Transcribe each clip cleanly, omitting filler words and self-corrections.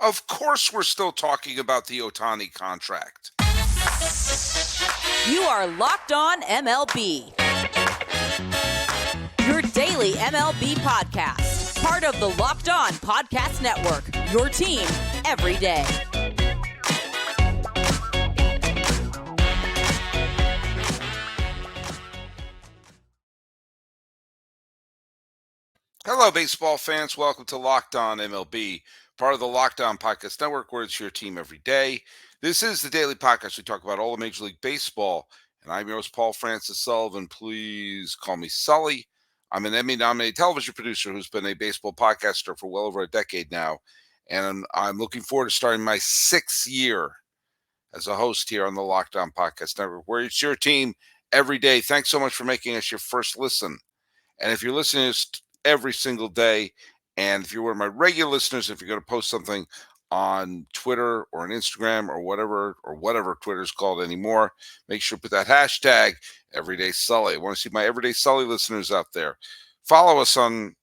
Of course, we're still talking about the Otani contract. You are Locked On MLB, your daily MLB podcast. Part of the Locked On Podcast Network, your team every day. Hello, baseball fans. Welcome to Locked On MLB, part of the Locked On Podcast Network, where it's your team every day. This is the daily podcast. We talk about all of Major League Baseball, and I'm your host, Paul Francis Sullivan. Please call me Sully. I'm an Emmy-nominated television producer who's been a baseball podcaster for well over a decade now, and I'm looking forward to starting my 6th year as a host here on the Locked On Podcast Network, where it's your team every day. Thanks so much for making us your first listen. And if you're listening to this every single day, and if you're one of my regular listeners, if you're going to post something on Twitter or on Instagram or whatever Twitter's called anymore, make sure to put that hashtag Everyday Sully. I want to see my Everyday Sully listeners out there. Follow us on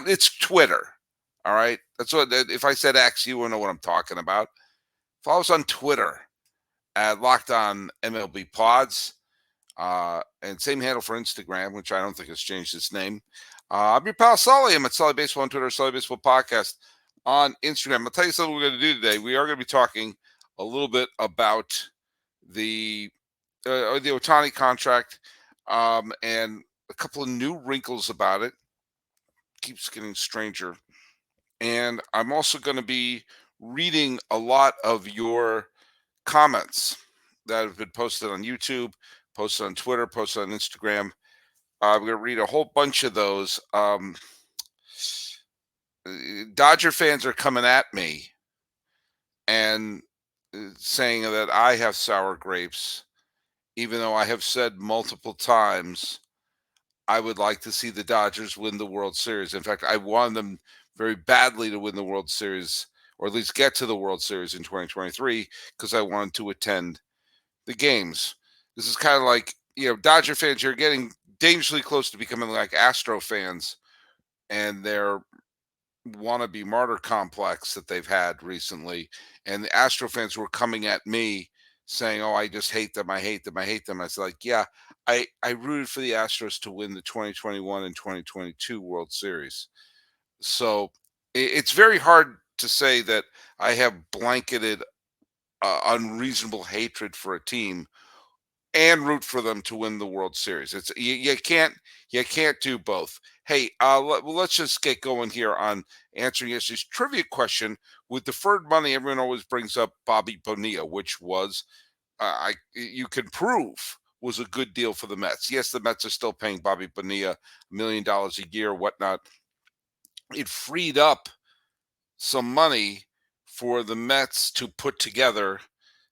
it's Twitter. All right, that's what. If I said X, you will know what I'm talking about. Follow us on Twitter at Locked On MLB Pods. And same handle for Instagram, which I don't think has changed its name. I'm your pal Sully. I'm at Sully Baseball on Twitter, Sully Baseball Podcast on Instagram. I'll tell you something we're going to do today. We are going to be talking a little bit about the Otani contract and a couple of new wrinkles about it. Keeps getting stranger. And I'm also going to be reading a lot of your comments that have been posted on YouTube, posted on Twitter, posted on Instagram. I'm going to read a whole bunch of those. Dodger fans are coming at me and saying that I have sour grapes, even though I have said multiple times I would like to see the Dodgers win the World Series. In fact, I want them very badly to win the World Series, or at least get to the World Series in 2023, because I wanted to attend the games. This is kind of like, Dodger fans, you're getting dangerously close to becoming like Astro fans and their wannabe martyr complex that they've had recently. And the Astro fans were coming at me saying, oh, I just hate them. I hate them. I hate them. I was like, yeah, I rooted for the Astros to win the 2021 and 2022 World Series. So it's very hard to say that I have blanketed unreasonable hatred for a team and root for them to win the World Series. It's you can't do both. Hey, let's just get going here on answering yesterday's trivia question with deferred money. Everyone always brings up Bobby Bonilla, which was you can prove was a good deal for the Mets. Yes, the Mets are still paying Bobby Bonilla $1 million a year, whatnot. It freed up some money for the Mets to put together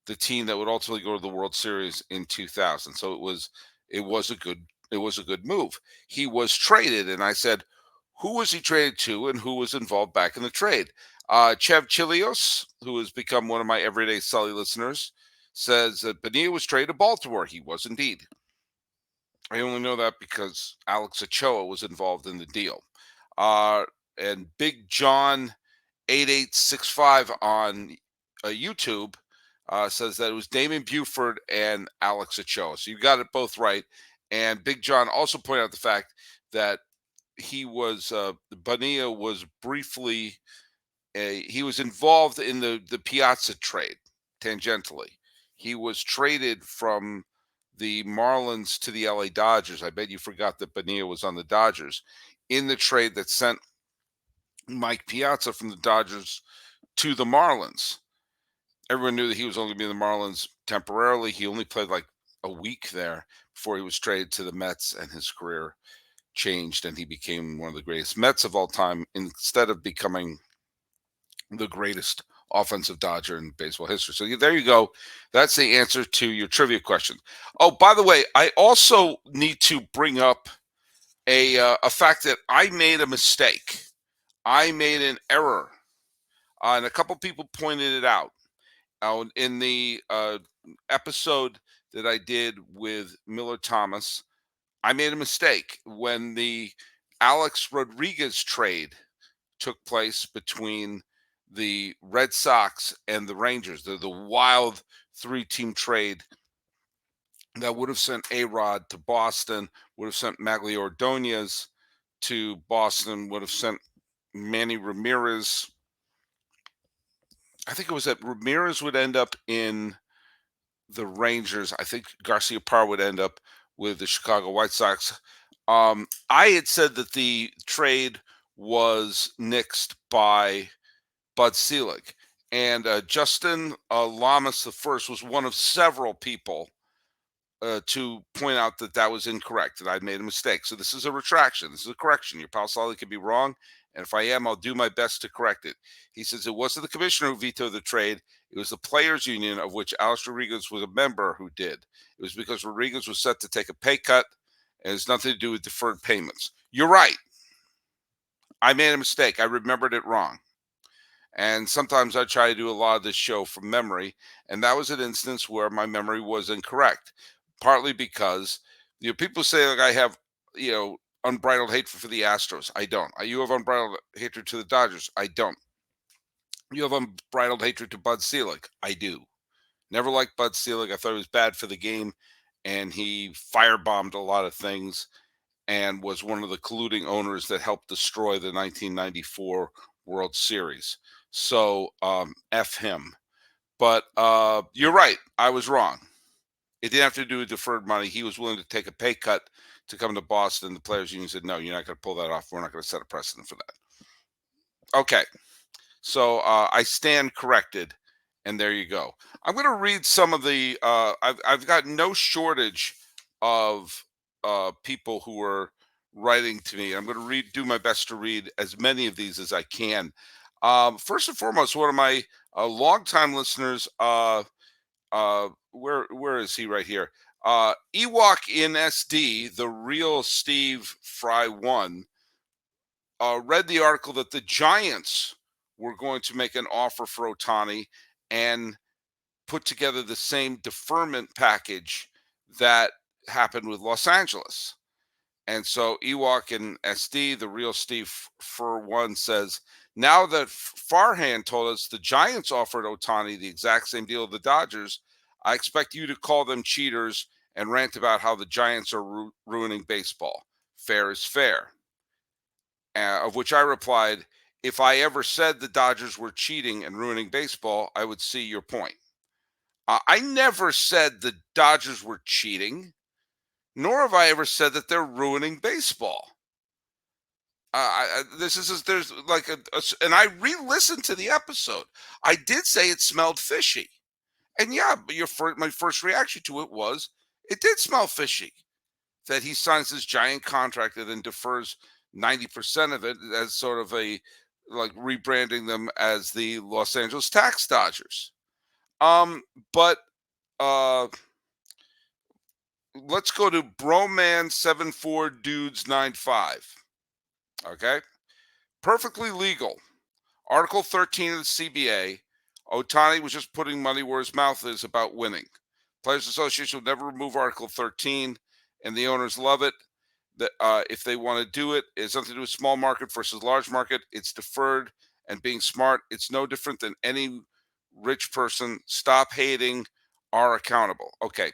the team that would ultimately go to the World Series in 2000. So it was a good move. He was traded, and I said, who was he traded to, and who was involved back in the trade? Chev Chilios, who has become one of my everyday Sully listeners, says that Bonilla was traded to Baltimore. He was indeed. I only know that because Alex Ochoa was involved in the deal. And Big John 8865 on YouTube says that it was Damon Buford and Alex Ochoa. So you got it both right. And Big John also pointed out the fact that he was Bonilla was briefly he was involved in the Piazza trade tangentially. He was traded from the Marlins to the LA Dodgers. I bet you forgot that Bonilla was on the Dodgers in the trade that sent Mike Piazza from the Dodgers to the Marlins. Everyone knew that he was only going to be in the Marlins temporarily. He only played like a week there before he was traded to the Mets, and his career changed, and he became one of the greatest Mets of all time instead of becoming the greatest offensive Dodger in baseball history. So there you go. That's the answer to your trivia question. Oh, by the way, I also need to bring up a fact that I made a mistake. I made an error, and a couple people pointed it out. In the episode that I did with Miller Thomas, I made a mistake when the Alex Rodriguez trade took place between the Red Sox and the Rangers. They're the wild 3-team trade that would have sent A-Rod to Boston, would have sent Magglio Ordonez to Boston, would have sent Manny Ramirez. I think it was that Ramirez would end up in the Rangers. I think Garcia Parra would end up with the Chicago White Sox. I had said that the trade was nixed by Bud Selig, and Justin Lamas the first was one of several people to point out that that was incorrect, that I'd made a mistake. So this is a retraction. This is a correction. Your pal Solly could be wrong, and if I am, I'll do my best to correct it. He says it wasn't the commissioner who vetoed the trade. It was the players' union, of which Alex Rodriguez was a member, who did. It was because Rodriguez was set to take a pay cut, and it has nothing to do with deferred payments. You're right. I made a mistake. I remembered it wrong. And sometimes I try to do a lot of this show from memory, and that was an instance where my memory was incorrect. Partly because people say like I have unbridled hatred for the Astros. I don't. You have unbridled hatred to the Dodgers. I don't. You have unbridled hatred to Bud Selig. I do. Never liked Bud Selig. I thought he was bad for the game, and he firebombed a lot of things, and was one of the colluding owners that helped destroy the 1994 World Series. So F him. But you're right. I was wrong. It didn't have to do with deferred money. He was willing to take a pay cut to come to Boston. The players' union said, no, you're not going to pull that off. We're not going to set a precedent for that. Okay. So I stand corrected, and there you go. I'm going to read some of the I've got no shortage of people who are writing to me. I'm going to do my best to read as many of these as I can. First and foremost, one of my longtime listeners, where is he right here? Ewok in SD, the real Steve Fry 1, read the article that the Giants were going to make an offer for Otani and put together the same deferment package that happened with Los Angeles. And so Ewok and SD, the real Steve Fur 1, says, now that Farhan told us the Giants offered Otani the exact same deal of the Dodgers, I expect you to call them cheaters and rant about how the Giants are ruining baseball. Fair is fair. Of which I replied, if I ever said the Dodgers were cheating and ruining baseball, I would see your point. I never said the Dodgers were cheating, nor have I ever said that they're ruining baseball. There's like and I re-listened to the episode. I did say it smelled fishy. And yeah, but my first reaction to it was, it did smell fishy that he signs this giant contract and then defers 90% of it as sort of like rebranding them as the Los Angeles Tax Dodgers. But let's go to Broman74 Dudes 95. Okay. Perfectly legal. Article 13 of the CBA. Otani was just putting money where his mouth is about winning. Players Association will never remove Article 13, and the owners love it. If they want to do it, it's something to do with small market versus large market. It's deferred, and being smart, it's no different than any rich person. Stop hating, are accountable. Okay,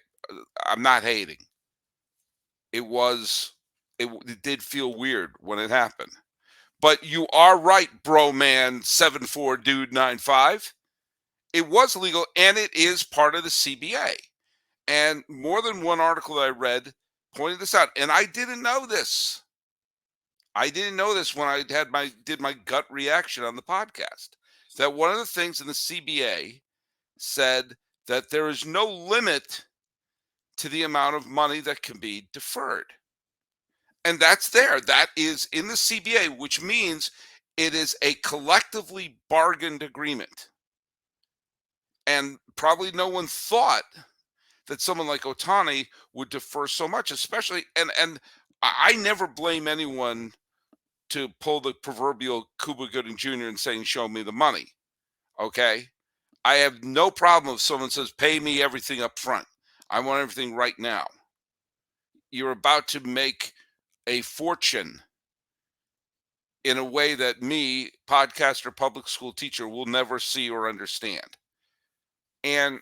I'm not hating. It did feel weird when it happened. But you are right, bro man 74 dude 95. It was legal, and it is part of the CBA. And more than one article that I read pointed this out. And I didn't know this. I didn't know this when I did my gut reaction on the podcast. That one of the things in the CBA said that there is no limit to the amount of money that can be deferred. And that's there. That is in the CBA, which means it is a collectively bargained agreement. And probably no one thought that someone like Otani would defer so much, especially, and I never blame anyone to pull the proverbial Cuba Gooding Jr. and saying, show me the money. Okay. I have no problem if someone says, pay me everything up front. I want everything right now. You're about to make a fortune in a way that me, podcaster, public school teacher, will never see or understand. And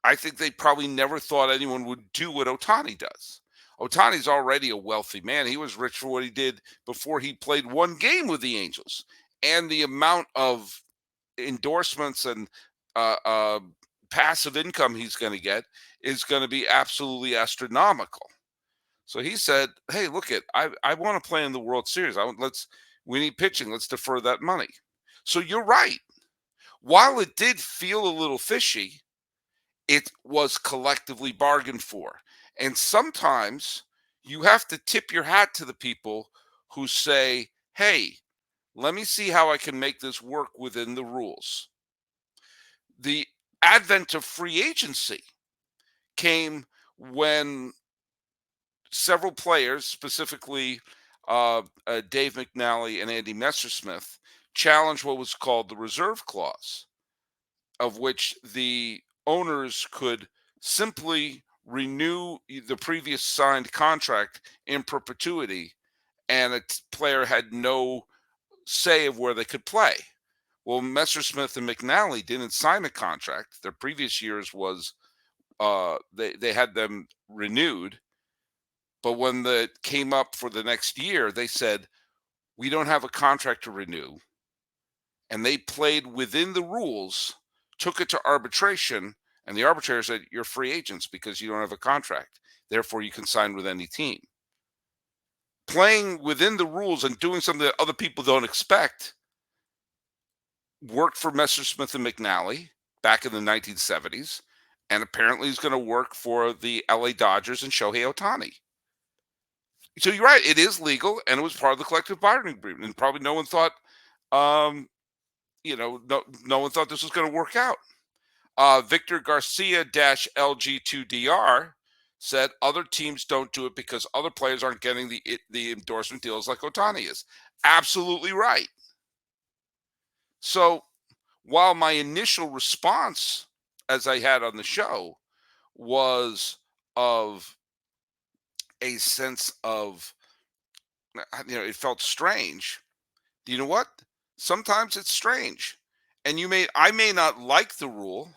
I think they probably never thought anyone would do what Otani does. Otani's already a wealthy man. He was rich for what he did before he played one game with the Angels. And the amount of endorsements and uh, uh, passive income he's going to get is going to be absolutely astronomical. So he said, "Hey, look it, I want to play in the World Series. We need pitching. Let's defer that money." So you're right. While it did feel a little fishy, it was collectively bargained for. And sometimes you have to tip your hat to the people who say, "Hey, let me see how I can make this work within the rules." The advent of free agency came when several players, specifically Dave McNally and Andy Messersmith, challenged what was called the reserve clause, of which the owners could simply renew the previous signed contract in perpetuity, and player had no say of where they could play. Well, Messersmith and McNally didn't sign a contract. Their previous years was they had them renewed, but when it came up for the next year, they said, "We don't have a contract to renew." And they played within the rules, took it to arbitration, and the arbitrator said, "You're free agents because you don't have a contract. Therefore, you can sign with any team." Playing within the rules and doing something that other people don't expect worked for Messersmith and McNally back in the 1970s, and apparently is going to work for the LA Dodgers and Shohei Ohtani. So you're right, it is legal, and it was part of the collective bargaining agreement. And probably no one thought, no one thought this was going to work out. Victor Garcia LG2DR said other teams don't do it because other players aren't getting the endorsement deals like Otani is. Absolutely right. So while my initial response, as I had on the show, was of a sense of, it felt strange. You know what? Sometimes it's strange. And I may not like the rule.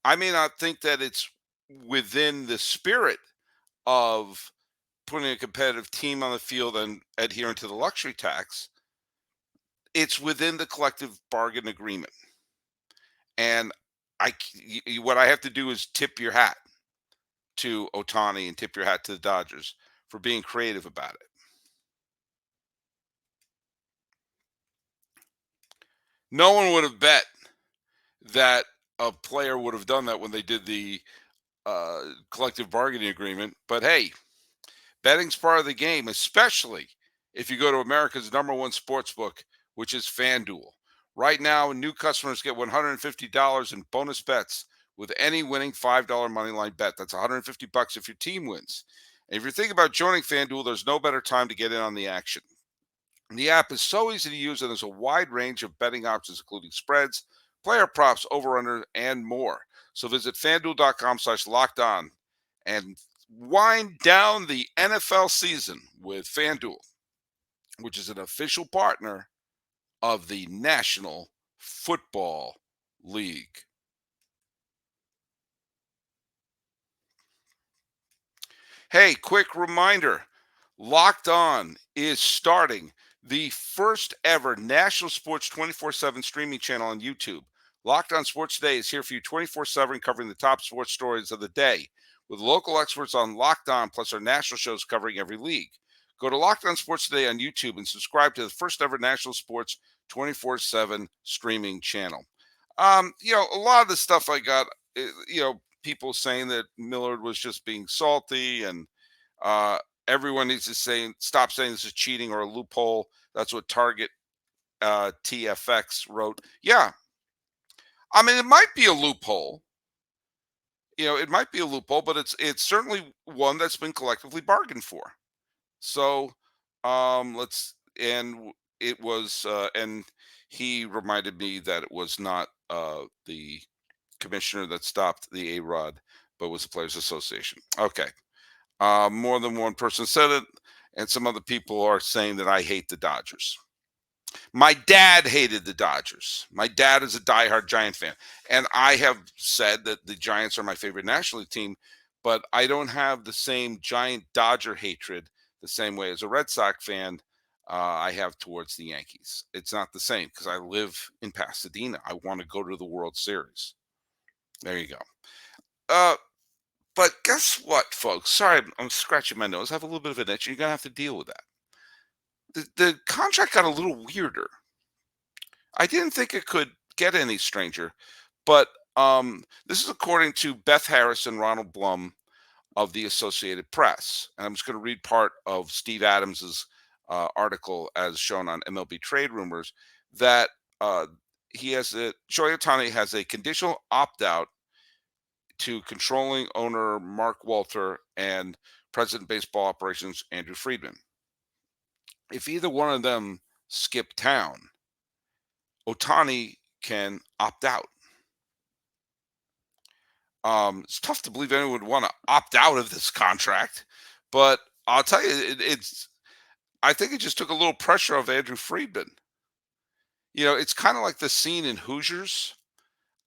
I may not think that it's within the spirit of putting a competitive team on the field and adhering to the luxury tax. It's within the collective bargain agreement. And what I have to do is tip your hat to Otani and tip your hat to the Dodgers for being creative about it. No one would have bet that a player would have done that when they did the collective bargaining agreement. But hey, betting's part of the game, especially if you go to America's number one sportsbook, which is FanDuel. Right now, new customers get $150 in bonus bets with any winning $5 moneyline bet. That's $150 if your team wins. And if you're thinking about joining FanDuel, there's no better time to get in on the action. The app is so easy to use, and there's a wide range of betting options, including spreads, player props, over/under, and more. So visit FanDuel.com/locked-on and wind down the NFL season with FanDuel, which is an official partner of the National Football League. Hey, quick reminder, Locked On is starting the first ever national sports 24/7 streaming channel on YouTube. Locked On Sports Today is here for you 24/7, covering the top sports stories of the day, with local experts on Locked On, plus our national shows covering every league. Go to Locked On Sports Today on YouTube and subscribe to the first ever national sports 24/7 streaming channel. A lot of the stuff I got, people saying that Millard was just being salty, and everyone needs to stop saying this is cheating or a loophole. That's what Target TFX wrote. Yeah. I mean, it might be a loophole. It might be a loophole, but it's certainly one that's been collectively bargained for. So and he reminded me that it was not the commissioner that stopped the A-Rod, but was the Players Association. Okay. More than one person said it, and some other people are saying that I hate the Dodgers. My dad hated the Dodgers. My dad is a diehard Giant fan. And I have said that the Giants are my favorite National League team, but I don't have the same Giant Dodger hatred the same way as a Red Sox fan I have towards the Yankees. It's not the same because I live in Pasadena. I want to go to the World Series. There you go. Uh, but guess what, folks? Sorry, I'm scratching my nose. I have a little bit of an itch. You're going to have to deal with that. The contract got a little weirder. I didn't think it could get any stranger, but this is according to Beth Harris and Ronald Blum of the Associated Press. And I'm just going to read part of Steve Adams's article as shown on MLB Trade Rumors that uh, Shohei Ohtani has a conditional opt out to controlling owner Mark Walter and president of baseball operations Andrew Friedman. If either one of them skip town, Otani can opt out. It's tough to believe anyone would want to opt out of this contract, but I'll tell you, I think it just took a little pressure off Andrew Friedman. It's kind of like the scene in Hoosiers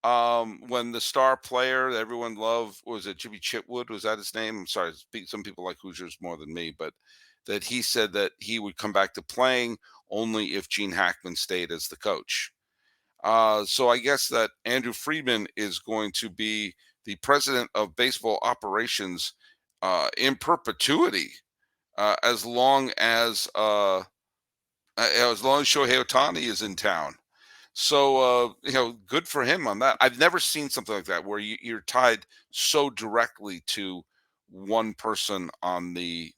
when the star player that everyone loved, was it Jimmy Chitwood? Was that his name? I'm sorry, some people like Hoosiers more than me, but that he said that he would come back to playing only if Gene Hackman stayed as the coach. So I guess that Andrew Friedman is going to be the president of baseball operations in perpetuity, as long as Shohei Ohtani is in town. So good for him on that. I've never seen something like that where you're tied so directly to one person on the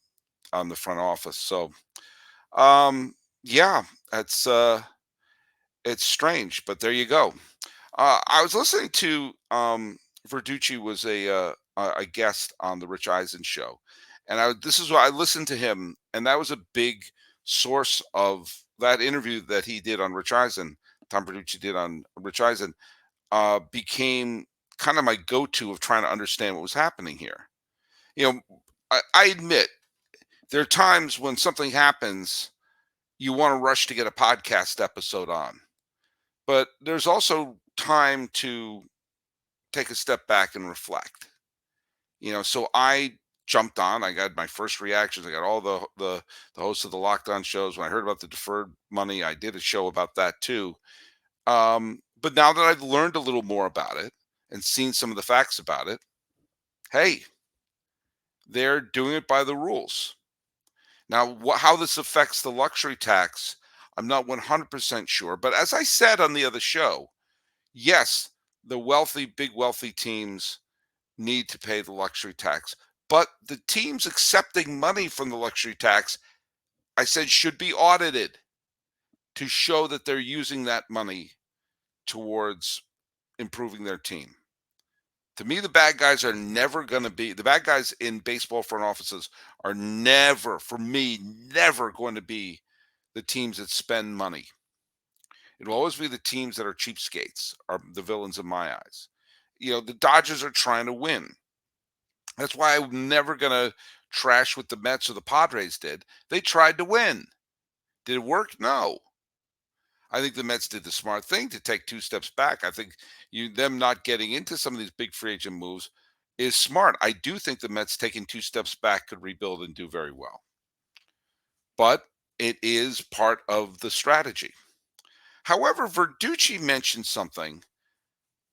front office. So yeah, it's strange, but there you go. I was listening to Verducci was a guest on the Rich Eisen show, and this is why I listened to him, and that was a big source of that interview that he did on Rich Eisen. Tom Verducci did on Rich Eisen became kind of my go-to of trying to understand what was happening here. I admit there are times when something happens, you want to rush to get a podcast episode on. But there's also time to take a step back and reflect. So I jumped on. I got my first reactions. I got all the hosts of the lockdown shows. When I heard about the deferred money, I did a show about that too. But now that I've learned a little more about it and seen some of the facts about it, hey, they're doing it by the rules. Now, how this affects the luxury tax, I'm not 100% sure. But as I said on the other show, yes, the big wealthy teams need to pay the luxury tax. But the teams accepting money from the luxury tax, I said, should be audited to show that they're using that money towards improving their team. To me, the bad guys are never going to be, the bad guys in baseball front offices are never, for me, never going to be the teams that spend money. It will always be the teams that are cheapskates, are the villains in my eyes. The Dodgers are trying to win. That's why I'm never going to trash what the Mets or the Padres did. They tried to win. Did it work? No. I think the Mets did the smart thing to take two steps back. I think them not getting into some of these big free agent moves is smart. I do think the Mets taking two steps back could rebuild and do very well. But it is part of the strategy. However, Verducci mentioned something,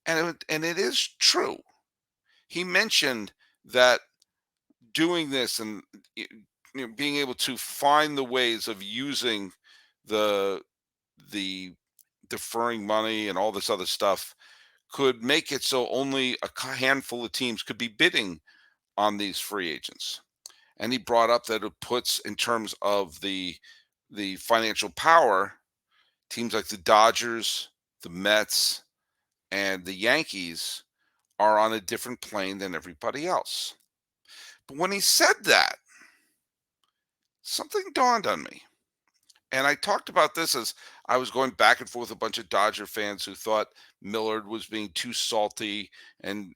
and it is true. He mentioned that doing this and being able to find the ways of using the deferring money and all this other stuff could make it so only a handful of teams could be bidding on these free agents. And he brought up that it puts, in terms of the financial power, teams like the Dodgers, the Mets, and the Yankees are on a different plane than everybody else. But when he said that, something dawned on me. And I talked about this as I was going back and forth with a bunch of Dodger fans who thought Millard was being too salty and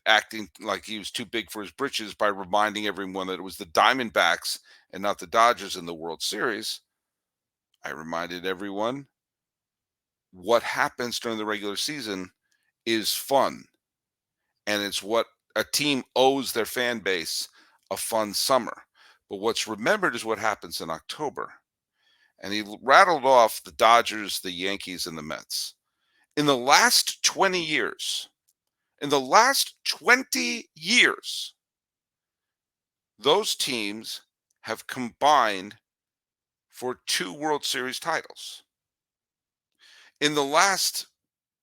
acting like he was too big for his britches by reminding everyone that it was the Diamondbacks and not the Dodgers in the World Series. I reminded everyone what happens during the regular season is fun, and it's what a team owes their fan base, a fun summer. But what's remembered is what happens in October. And he rattled off the Dodgers, the Yankees, and the Mets. In the last 20 years, those teams have combined for 2 World Series titles.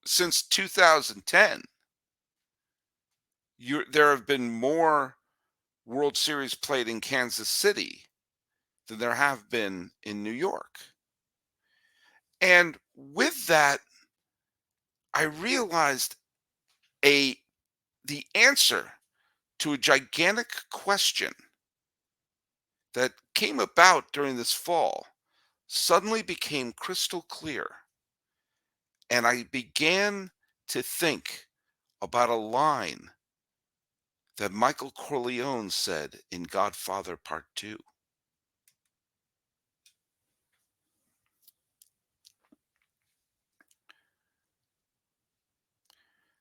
Since 2010, there have been more World Series played in Kansas City than there have been in New York. And with that, I realized the answer to a gigantic question that came about during this fall suddenly became crystal clear. And I began to think about a line that Michael Corleone said in Godfather Part 2.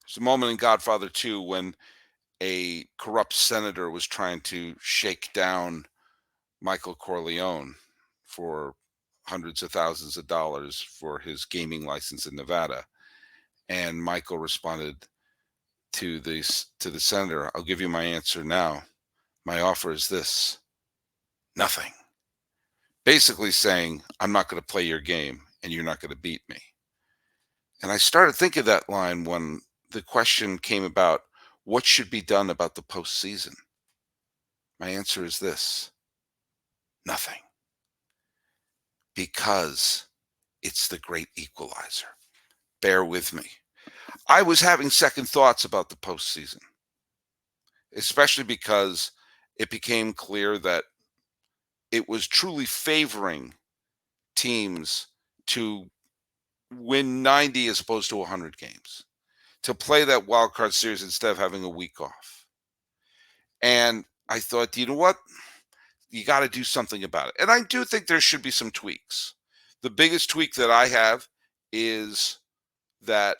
There's a moment in Godfather 2 when a corrupt senator was trying to shake down Michael Corleone for hundreds of thousands of dollars for his gaming license in Nevada. And Michael responded to the senator, "I'll give you my answer now. My offer is this: nothing." Basically saying, I'm not going to play your game and you're not going to beat me. And I started thinking of that line when the question came about what should be done about the postseason. My answer is this: nothing. Because it's the great equalizer. Bear with me. I was having second thoughts about the postseason, especially because it became clear that it was truly favoring teams to win 90 as opposed to 100 games, to play that wild card series instead of having a week off. And I thought, you know what? You got to do something about it. And I do think there should be some tweaks. The biggest tweak that I have is that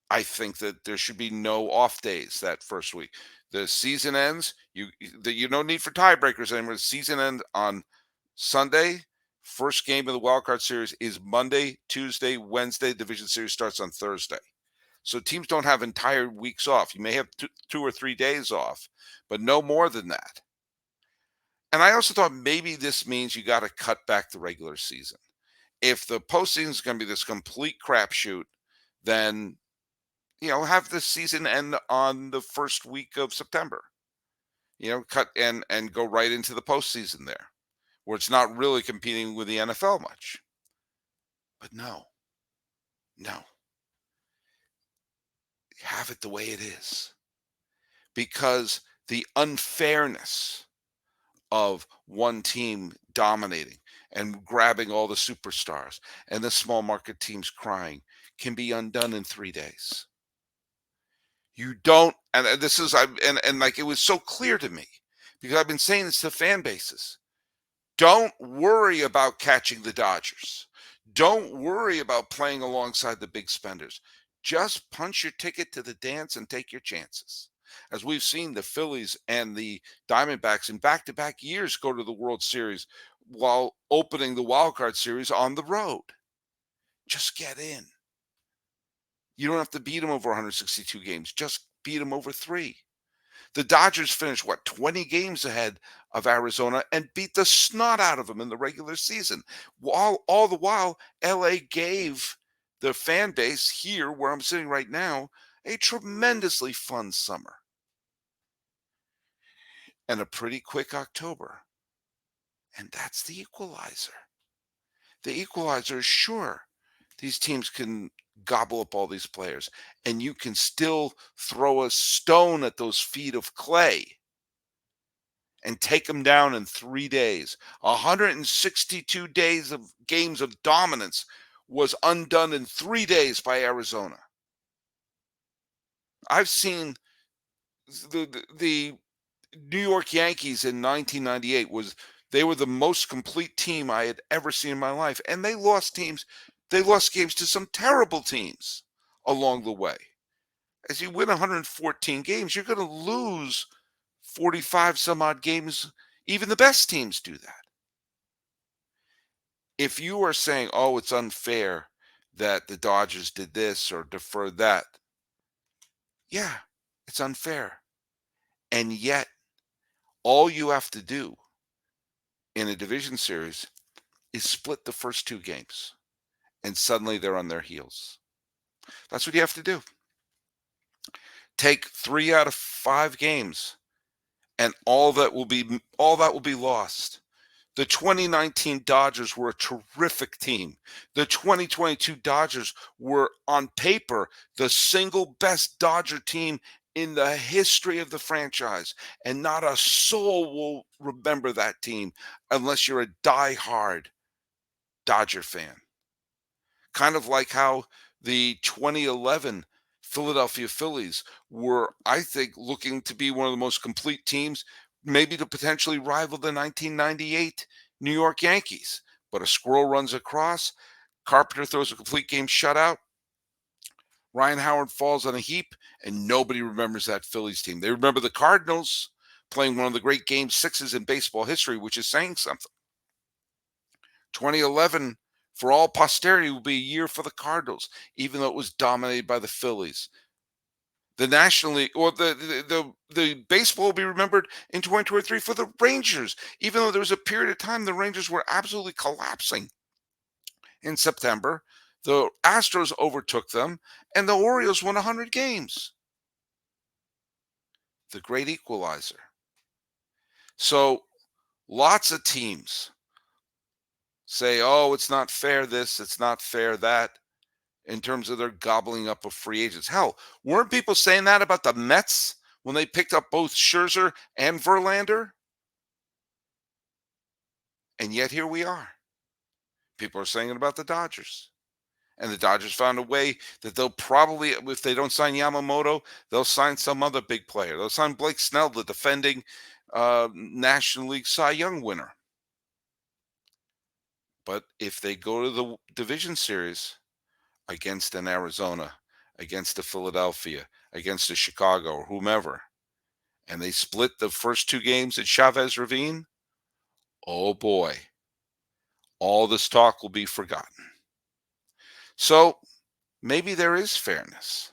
I think that there should be no off days that first week. The season ends, you don't need for tiebreakers anymore. The season ends on Sunday. First game of the wild card series is Monday, Tuesday, Wednesday. Division series starts on Thursday. So teams don't have entire weeks off. You may have 2 or 3 days off, but no more than that. And I also thought maybe this means you got to cut back the regular season. If the postseason is going to be this complete crapshoot, then have the season end on the first week of September. Cut and go right into the postseason there, where it's not really competing with the NFL much. But no. Have it the way it is. Because the unfairness of one team dominating and grabbing all the superstars and the small market teams crying can be undone in 3 days. You don't, and this is, and like it was so clear to me because I've been saying this to fan bases. Don't worry about catching the Dodgers. Don't worry about playing alongside the big spenders. Just punch your ticket to the dance and take your chances. As we've seen the Phillies and the Diamondbacks in back-to-back years go to the World Series while opening the wild card series on the road. Just get in. You don't have to beat them over 162 games. Just beat them over 3. The Dodgers finished, 20 games ahead of Arizona and beat the snot out of them in the regular season. All the while, LA gave the fan base here, where I'm sitting right now, a tremendously fun summer. And a pretty quick October. And that's the equalizer. The equalizer is sure. These teams can gobble up all these players, and you can still throw a stone at those feet of clay and take them down in 3 days. 162 days of games of dominance was undone in 3 days by Arizona. I've seen the New York Yankees in 1998 was They were the most complete team I had ever seen in my life. And they lost games to some terrible teams along the way. As you win 114 games, you're going to lose 45 some odd games. Even the best teams do that. If you are saying, oh, it's unfair that the Dodgers did this or deferred that, yeah, it's unfair. And yet, all you have to do in a division series is split the first two games, and suddenly they're on their heels. That's what you have to do. Take 3 out of 5 games, and all that will be lost. The 2019 Dodgers were a terrific team. The 2022 Dodgers were, on paper, the single best Dodger team in the history of the franchise. And not a soul will remember that team unless you're a diehard Dodger fan. Kind of like how the 2011 Philadelphia Phillies were, I think, looking to be one of the most complete teams, maybe to potentially rival the 1998 New York Yankees. But a squirrel runs across, Carpenter throws a complete game shutout, Ryan Howard falls on a heap, and nobody remembers that Phillies team. They remember the Cardinals playing one of the great Game 6s in baseball history, which is saying something. 2011, for all posterity, will be a year for the Cardinals, even though it was dominated by the Phillies. The National League, or the baseball will be remembered in 2023 for the Rangers, even though there was a period of time the Rangers were absolutely collapsing. In September, the Astros overtook them, and the Orioles won 100 games. The great equalizer. So lots of teams say, oh, it's not fair this, it's not fair that, in terms of their gobbling up of free agents. Hell, weren't people saying that about the Mets when they picked up both Scherzer and Verlander? And yet here we are. People are saying it about the Dodgers. And the Dodgers found a way that they'll probably, if they don't sign Yamamoto, they'll sign some other big player. They'll sign Blake Snell, the defending National League Cy Young winner. But if they go to the division series against an Arizona, against a Philadelphia, against a Chicago, or whomever, and they split the first 2 games at Chavez Ravine, oh boy, all this talk will be forgotten. So maybe there is fairness.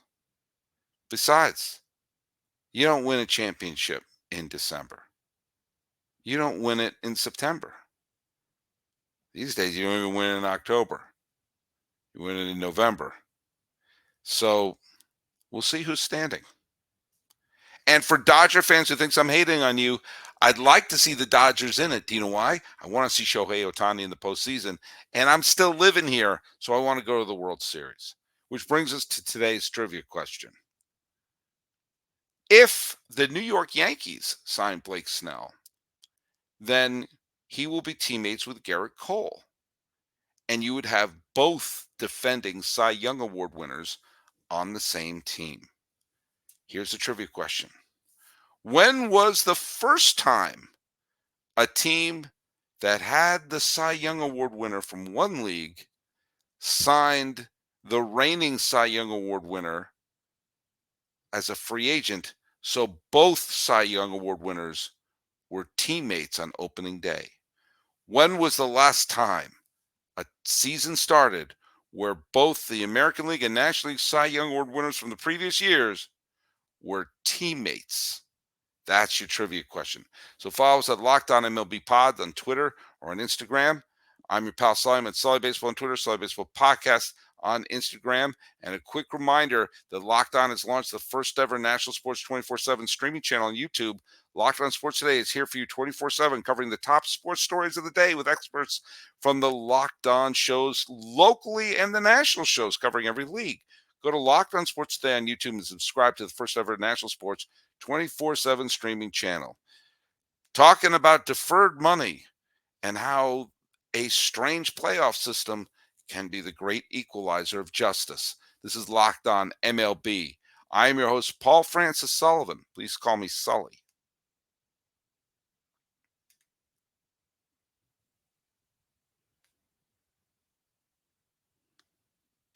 Besides, you don't win a championship in December. You don't win it in September. These days, you don't even win it in October. You win it in November. So we'll see who's standing. And for Dodger fans who thinks I'm hating on you, I'd like to see the Dodgers in it. Do you know why? I want to see Shohei Ohtani in the postseason. And I'm still living here, so I want to go to the World Series. Which brings us to today's trivia question. If the New York Yankees sign Blake Snell, then he will be teammates with Garrett Cole. And you would have both defending Cy Young Award winners on the same team. Here's the trivia question. When was the first time a team that had the Cy Young Award winner from one league signed the reigning Cy Young Award winner as a free agent, so both Cy Young Award winners were teammates on opening day? When was the last time a season started where both the American League and National League Cy Young Award winners from the previous years were teammates? That's your trivia question. So follow us at Locked On MLB Pod on Twitter or on Instagram. I'm your pal Sully at Sully Baseball on Twitter, Sully Baseball Podcast on Instagram. And a quick reminder that Locked On has launched the first ever national sports 24/7 streaming channel on YouTube. Locked On Sports Today is here for you 24/7, covering the top sports stories of the day with experts from the Locked On shows locally and the national shows covering every league. Go to Locked On Sports Today on YouTube and subscribe to the first ever national sports 24/7 streaming channel. Talking about deferred money and how a strange playoff system can be the great equalizer of justice. This is Locked On MLB. I am your host, Paul Francis Sullivan. Please call me Sully.